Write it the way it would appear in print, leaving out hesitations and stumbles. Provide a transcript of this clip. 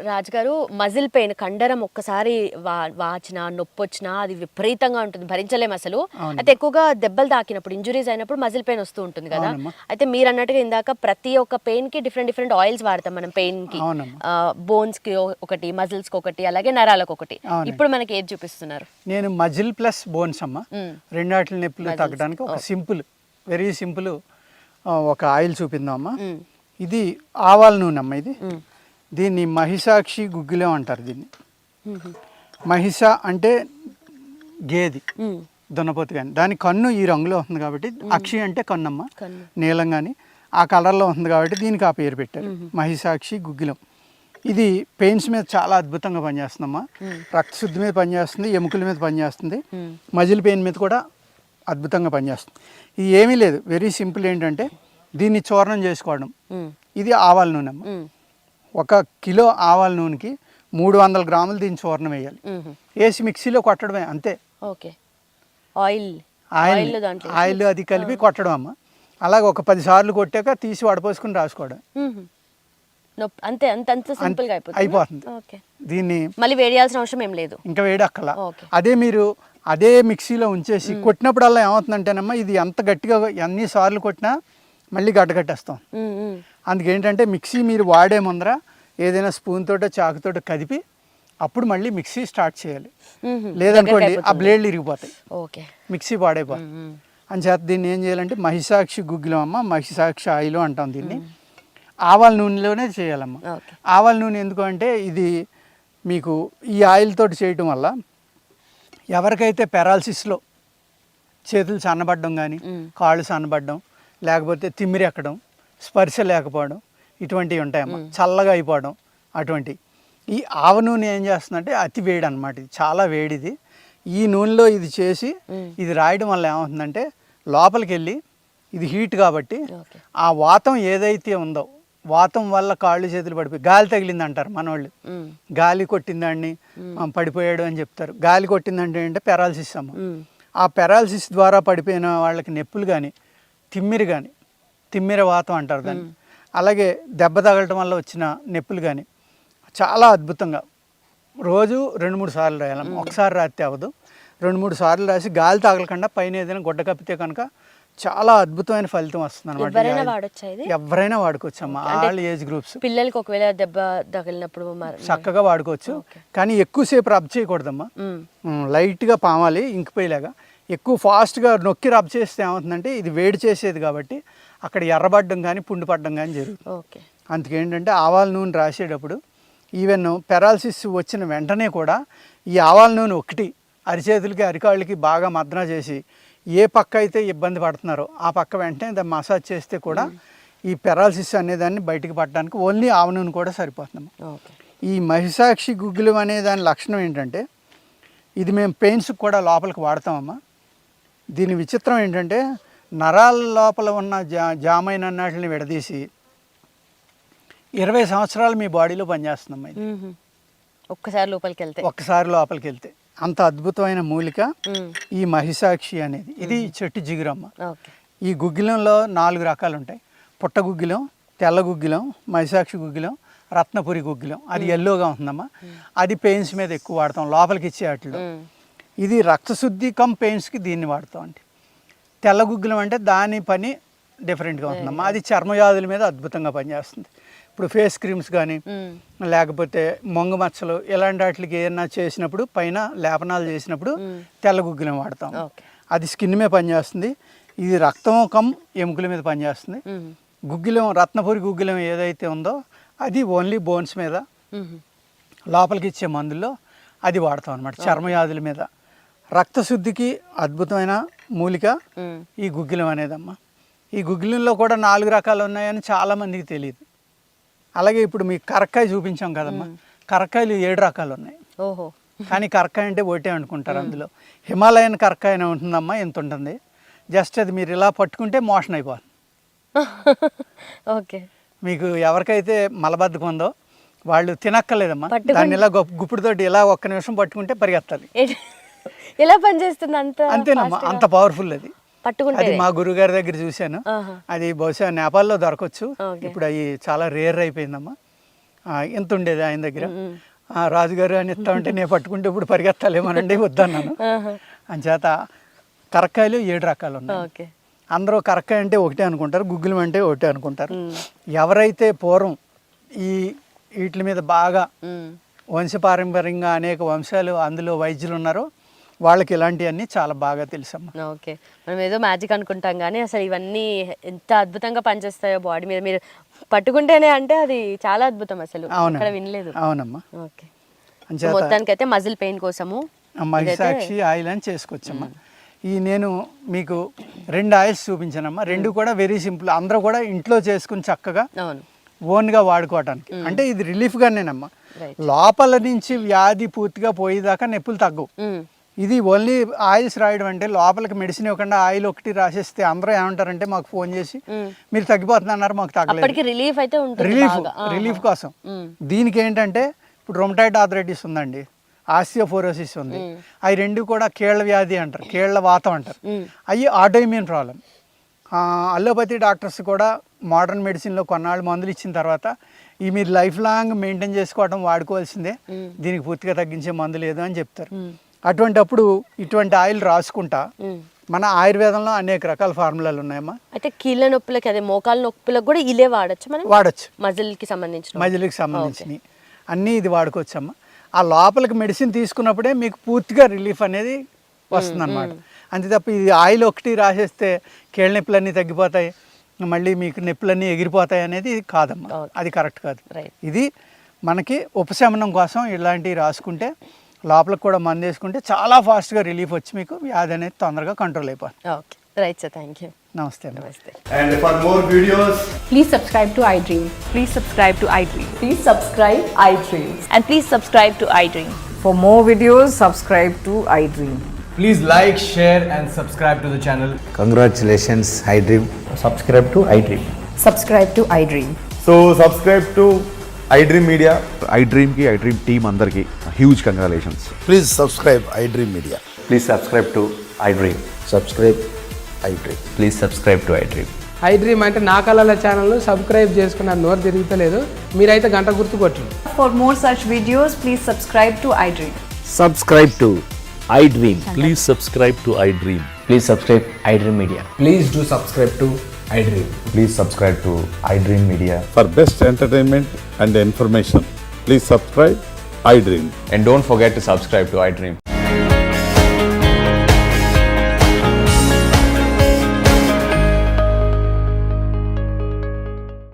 రాజు గారు, muscle pain కండరం ఒక్కసారి వాచినా నొప్పి వచ్చినా అది విపరీతంగా ఉంటుంది, భరించలేము అసలు. అయితే ఎక్కువగా దెబ్బలు తాకినప్పుడు, ఇంజురీస్ అయినప్పుడు మజిల్ పెయిన్ వస్తూ ఉంటుంది కదా. అయితే మీరు అన్నట్టుగా ఇందాక ప్రతి ఒక్క పెయిన్ కి డిఫరెంట్ ఆయిల్స్ వాడతాం మనం. పెయిన్ కి బోన్స్ కి ఒకటి, మజిల్స్ కి ఒకటి, అలాగే నరాలకు ఒకటి. ఇప్పుడు మనకి ఏది చూపిస్తున్నారు? నేను మజిల్ ప్లస్ బోన్స్ అమ్మ, రెండాట్ల నొప్పులు తగ్గడానికి ఒక సింపుల్, వెరీ సింపుల్ ఒక ఆయిల్ చూపిందాం అమ్మ. ఇది ఆవాల నూనె అమ్మ. ఇది దీన్ని మహిషాక్షి గుగ్గిలం అంటారు. దీన్ని మహిష అంటే గేది, దున్నపోతు. కానీ దాని కన్ను ఈ రంగులో ఉంటుంది కాబట్టి, అక్షి అంటే కన్నమ్మ, నీలం కానీ ఆ కలర్లో ఉంటుంది కాబట్టి దీనికి ఆ పేరు పెట్టారు, మహిషాక్షి గుగ్గిలం. ఇది పెయిన్స్ మీద చాలా అద్భుతంగా పనిచేస్తుందమ్మా. రక్తశుద్ధి మీద పనిచేస్తుంది, ఎముకల మీద పనిచేస్తుంది, మజిల్ పెయిన్ మీద కూడా అద్భుతంగా పనిచేస్తుంది. ఇది ఏమీ లేదు, వెరీ సింపుల్. ఏంటంటే దీన్ని చూర్ణం చేసుకోవడం. ఇది ఆవాల నూనె అమ్మ. 1 కిలో ఆవాల నూనెకి 300 గ్రాములు దీన్ని చూర్ణం వేయాలి. వేసి మిక్సీలో కొట్టడమే, అంతే. ఓకే, ఆయిల్ అది కలిపి కొట్టడం అమ్మ. అలాగే ఒక 10 సార్లు కొట్టాక తీసి వడపోసుకుని రాసుకోవడం, అంతే. అంత సింపుల్ గా అయిపోతుంది. దీన్ని మళ్ళీ వేడియాల్సిన అవసరం ఏం లేదు, ఇంకా వేడి అక్కల. అదే మిక్సీలో ఉంచేసి కొట్టినప్పుడల్లా ఏమవుతుందంటేనమ్మా, ఇది ఎంత గట్టిగా ఎన్ని సార్లు కొట్టినా మళ్ళీ గడ్డగట్టేస్తాం. అందుకేంటంటే మిక్సీ మీరు వాడే ముందర ఏదైనా స్పూన్ తోటో చాకుతోటో కదిపి అప్పుడు మళ్ళీ మిక్సీ స్టార్ట్ చేయాలి. లేదనుకోండి ఆ బ్లేడ్లు ఇరిగిపోతాయి, మిక్సీ పాడైపోతుంది. అంచేత దీన్ని ఏం చేయాలంటే మహిషాక్షి గుగ్గిలం అమ్మ, మహిషాక్షి ఆయిల్ అంటాం దీన్ని. ఆవాల నూనెలోనే చేయాలమ్మా. ఆవాల నూనె ఎందుకు అంటే ఇది మీకు ఈ ఆయిల్ తోటి చేయటం వల్ల ఎవరికైతే పెరాలసిస్లో చేతులు సన్నబడ్డం కానీ, కాళ్ళు సన్నబడ్డం, లేకపోతే తిమ్మిరి ఎక్కడం, స్పర్శ లేకపోవడం, ఇటువంటివి ఉంటాయమ్మా. చల్లగా అయిపోవడం, అటువంటి. ఈ ఆవ నూనె ఏం చేస్తుందంటే అతి వేడి అనమాట. ఇది చాలా వేడిది. ఈ నూనెలో ఇది చేసి ఇది రాయడం వల్ల ఏమవుతుందంటే లోపలికి వెళ్ళి, ఇది హీట్ కాబట్టి ఆ వాతం ఏదైతే ఉందో, వాతం వల్ల కాళ్ళు చేతులు పడిపోయి, గాలి తగిలింది అంటారు మనోళ్ళు. గాలి కొట్టిందాన్ని పడిపోయాడు అని చెప్తారు. గాలి కొట్టిందంటే ఏంటంటే పెరాలసిస్ అమ్మ. ఆ పెరాలసిస్ ద్వారా పడిపోయిన వాళ్ళకి నొప్పులు కానీ, తిమ్మిరి కానీ, తిమ్మిర వాతం అంటారు దాన్ని, అలాగే దెబ్బ తగలటం వల్ల వచ్చిన నొప్పులు కానీ చాలా అద్భుతంగా రోజు 2-3 సార్లు రాయాలి. ఒకసారి రాస్తే అవ్వదు, 2-3 సార్లు రాసి గాలి తగలకుండా పైన ఏదైనా గుడ్డ కప్పితే కనుక చాలా అద్భుతమైన ఫలితం వస్తుంది అనమాట. ఎవరైనా వాడుకోవచ్చు అమ్మా, ఆల్ ఏజ్ గ్రూప్స్. పిల్లలకి ఒకవేళ దెబ్బ తగిలినప్పుడు చక్కగా వాడుకోవచ్చు. కానీ ఎక్కువసేపు రబ్ చేయకూడదమ్మా, లైట్గా పామాలి ఇంకిపోయేలాగా. ఎక్కువ ఫాస్ట్గా నొక్కి రబ్ చేస్తే ఏమవుతుందంటే ఇది వేడి చేసేది కాబట్టి అక్కడ ఎర్రబడ్డం కానీ పుండు పడ్డం కానీ జరుగుతుంది. అందుకేంటంటే ఆవాల నూనె రాసేటప్పుడు ఈవెన్ పెరాలసిస్ వచ్చిన వెంటనే కూడా ఈ ఆవాల నూనె ఒకటి అరిచేతులకి అరికాళ్ళకి బాగా మద్దన చేసి ఏ పక్క అయితే ఇబ్బంది పడుతున్నారో ఆ పక్క వెంటనే దాన్ని మసాజ్ చేస్తే కూడా ఈ పెరాలసిస్ అనేదాన్ని బయటికి పడడానికి ఓన్లీ ఆవ నూనె కూడా సరిపోతుంది. ఈ మహిషాక్షి గుగ్గిలం అనే దాని లక్షణం ఏంటంటే ఇది మేము పెయిన్స్కి కూడా లోపలికి వాడతామమ్మా. దీని విచిత్రం ఏంటంటే నరాల లోపల ఉన్న జామైన అన్నటిని విడదీసి 20 సంవత్సరాలు మీ బాడీలో పనిచేస్తుందమ్మా. ఇది ఒక్కసారి లోపలికి వెళ్తే అంత అద్భుతమైన మూలిక ఈ మహిషాక్షి అనేది. ఇది చెట్టు జిగురమ్మ. ఈ గుగ్గిలంలో 4 రకాలు ఉంటాయి. పుట్ట గుగ్గిలం, తెల్ల గుగ్గిలం, మహిషాక్షి గుగ్గిలం, రత్నపురి గుగ్గిలం. అది ఎల్లోగా ఉంటుందమ్మా. అది పెయిన్స్ మీద ఎక్కువ వాడతాం, లోపలికి ఇచ్చే వాటిలో. ఇది రక్తశుద్ధి కమ్ పెయిన్స్కి దీన్ని వాడతాం. అంటే తెల్ల గుగ్గిలం అంటే దాని పని డిఫరెంట్గా ఉంటుందమ్మా. అది చర్మవ్యాధుల మీద అద్భుతంగా పనిచేస్తుంది. ఇప్పుడు ఫేస్ క్రీమ్స్ కానీ, లేకపోతే మొంగు మచ్చలు ఇలాంటి వాటికి ఏమన్నా చేసినప్పుడు, పైన లేపనాలు చేసినప్పుడు తెల్ల గుగ్గిలం వాడతాం. అది స్కిన్ మీద పనిచేస్తుంది. ఇది రక్తం కమ్ ఎముకల మీద పనిచేస్తుంది. గుగ్గిలం, రత్నపురి గుగ్గిలం ఏదైతే ఉందో అది ఓన్లీ బోన్స్ మీద, లోపలికి ఇచ్చే మందుల్లో అది వాడతాం అనమాట, చర్మవ్యాధుల మీద. రక్తశుద్ధికి అద్భుతమైన మూలిక ఈ గుగ్గిలం అనేదమ్మా. ఈ గుగ్గిలంలో కూడా 4 రకాలు ఉన్నాయని చాలామందికి తెలియదు. అలాగే ఇప్పుడు మీకు కరక్కాయ చూపించాం కదమ్మా, కరక్కాయలు 7 రకాలు ఉన్నాయి. కానీ కరక్కాయ అంటే ఒకటే అనుకుంటారు. అందులో హిమాలయన్ కరక్కాయ అని ఉంటుందమ్మా, ఎంత ఉంటుంది. జస్ట్ అది మీరు ఇలా పట్టుకుంటే మోషన్ అయిపోతుంది. మీకు ఎవరికైతే మలబద్ధకం ఉందో వాళ్ళు తినక్కర్లేదమ్మా, దాన్ని ఇలా గుప్పుడుతోటి ఇలా 1 నిమిషం పట్టుకుంటే పరిగెత్తాలి. ఎలా పనిచేస్తుంది? అంతేనమ్మా, అంత పవర్ఫుల్ అది. పట్టుకుంటే అది మా గురుగారి దగ్గర చూశాను. అది బహుశా నేపాల్లో దొరకవచ్చు. ఇప్పుడు అవి చాలా రేర్ అయిపోయిందమ్మా. ఎంత ఉండేది ఆయన దగ్గర. రాజుగారు అని ఇస్తా ఉంటే నేను పట్టుకుంటే ఇప్పుడు పరిగెత్తాలేమోనండి వద్దన్నాను. అంచేత కరక్కాయలు 7 రకాలు ఉన్నాయి. అందరూ కరక్కాయ అంటే ఒకటే అనుకుంటారు, గుగ్గులం అంటే ఒకటే అనుకుంటారు. ఎవరైతే పూర్వం వీటి మీద బాగా వంశపారంపర్యంగా అనేక వంశాలు అందులో వైద్యులు ఉన్నారో వాళ్ళకి ఇలాంటివన్నీ చాలా బాగా తెలుసమ్మా. ఓకే, మనం ఏదో మ్యాజిక్ అనుకుంటాం కానీ అసలు ఇవన్నీ ఎంత అద్భుతంగా పనిచేస్తాయో బాడీ మీద. మీరు పట్టుకుంటేనే అంటే అది చాలా అద్భుతం అసలు. అక్కడ వినలేదు. అవునమ్మా. ఓకే, మొత్తానికి అయితే మజిల్ పెయిన్ కోసము మహిషాక్షి ఆయిల్ అని చేసుకోవచ్చమ్మా. నేను మీకు 2 ఆయిల్స్ చూపించానమ్మా. 2 కూడా వెరీ సింపుల్, అందరూ కూడా ఇంట్లో చేసుకుని చక్కగా ఓన్గా వాడుకోవటానికి. అంటే ఇది రిలీఫ్గానేనమ్మా. లోపల నుంచి వ్యాధి పూర్తిగా పోయేదాకా నొప్పులు తగ్గవు. ఇది ఓన్లీ ఆయిల్స్ రాయడం అంటే లోపలికి మెడిసిన్ ఇవ్వకుండా ఆయిల్ ఒకటి రాసేస్తే అందరూ ఏమంటారంటే మాకు ఫోన్ చేసి మీరు తగ్గిపోతున్నారు, మాకు తగ్గలేదు. రిలీఫ్ కోసం. దీనికి ఏంటంటే ఇప్పుడు రొమటాయిడ్ ఆర్థరైటిస్ ఉందండి, ఆస్టియోపోరోసిస్ ఉంది. అవి 2 కూడా కీళ్ళ వ్యాధి అంటారు, కీళ్ళ వాతం అంటారు. అవి ఆటోఇమ్యూన్ ప్రాబ్లం. అల్లోపతి డాక్టర్స్ కూడా మోడర్న్ మెడిసిన్లో కొన్నాళ్ళు మందులు ఇచ్చిన తర్వాత ఈ మీరు లైఫ్ లాంగ్ మెయింటైన్ చేసుకోవడం వాడుకోవాల్సిందే, దీనికి పూర్తిగా తగ్గించే మందు లేదు అని చెప్తారు. అటువంటప్పుడు ఇటువంటి ఆయిల్ రాసుకుంటా మన ఆయుర్వేదంలో అనేక రకాల ఫార్ములాలు ఉన్నాయమ్మా. అయితే కీళ్ళ నొప్పులకి, అదే మోకాల నొప్పులకు కూడా ఇలే వాడచ్చు మనం? వాడచ్చు. మజిల్కి సంబంధించినవి అన్నీ ఇది వాడుకోవచ్చమ్మా. ఆ లోపలికి మెడిసిన్ తీసుకున్నప్పుడే మీకు పూర్తిగా రిలీఫ్ అనేది వస్తుంది అనమాట. అంతే తప్ప ఇది ఆయిల్ ఒకటి రాసేస్తే కీళ్ళ నొప్పులన్నీ తగ్గిపోతాయి, మళ్ళీ మీకు నొప్పులన్నీ ఎగిరిపోతాయి అనేది కాదమ్మా. అది కరెక్ట్ కాదు. ఇది మనకి ఉపశమనం కోసం ఇలాంటివి రాసుకుంటే లోపలికి కూడా మందు వేసుకుంటే చాలా ఫాస్ట్గా రిలీఫ్ వచ్చి మీకు వ్యాధి అనేది తొందరగా కంట్రోల్ అయిపోతుంది. Okay, right sir, thank you. నమస్తే. And for more videos, please subscribe to iDream. Please subscribe to iDream. Please subscribe iDream. And please subscribe to iDream. For more videos, subscribe to iDream. please like, share and subscribe to the channel. Congratulations, iDream. Subscribe to iDream. Subscribe to iDream. So subscribe to iDream Media. iDream ki iDream team andarki huge congratulations. Please subscribe iDream Media. Please subscribe to iDream. Subscribe iDream. Please subscribe to iDream. iDream అంటే నా కళల channel subscribe చేసుకున్న నోరు తిరుగుతలేదు, మీరైతే గంట గుర్తు కొట్టండి. For more such videos, please subscribe to iDream. Subscribe to iDream. Please subscribe to iDream. Please subscribe iDream Media. Please do subscribe to iDream. Please subscribe to iDream Media. For best entertainment and information, please subscribe iDream. And don't forget to subscribe to iDream.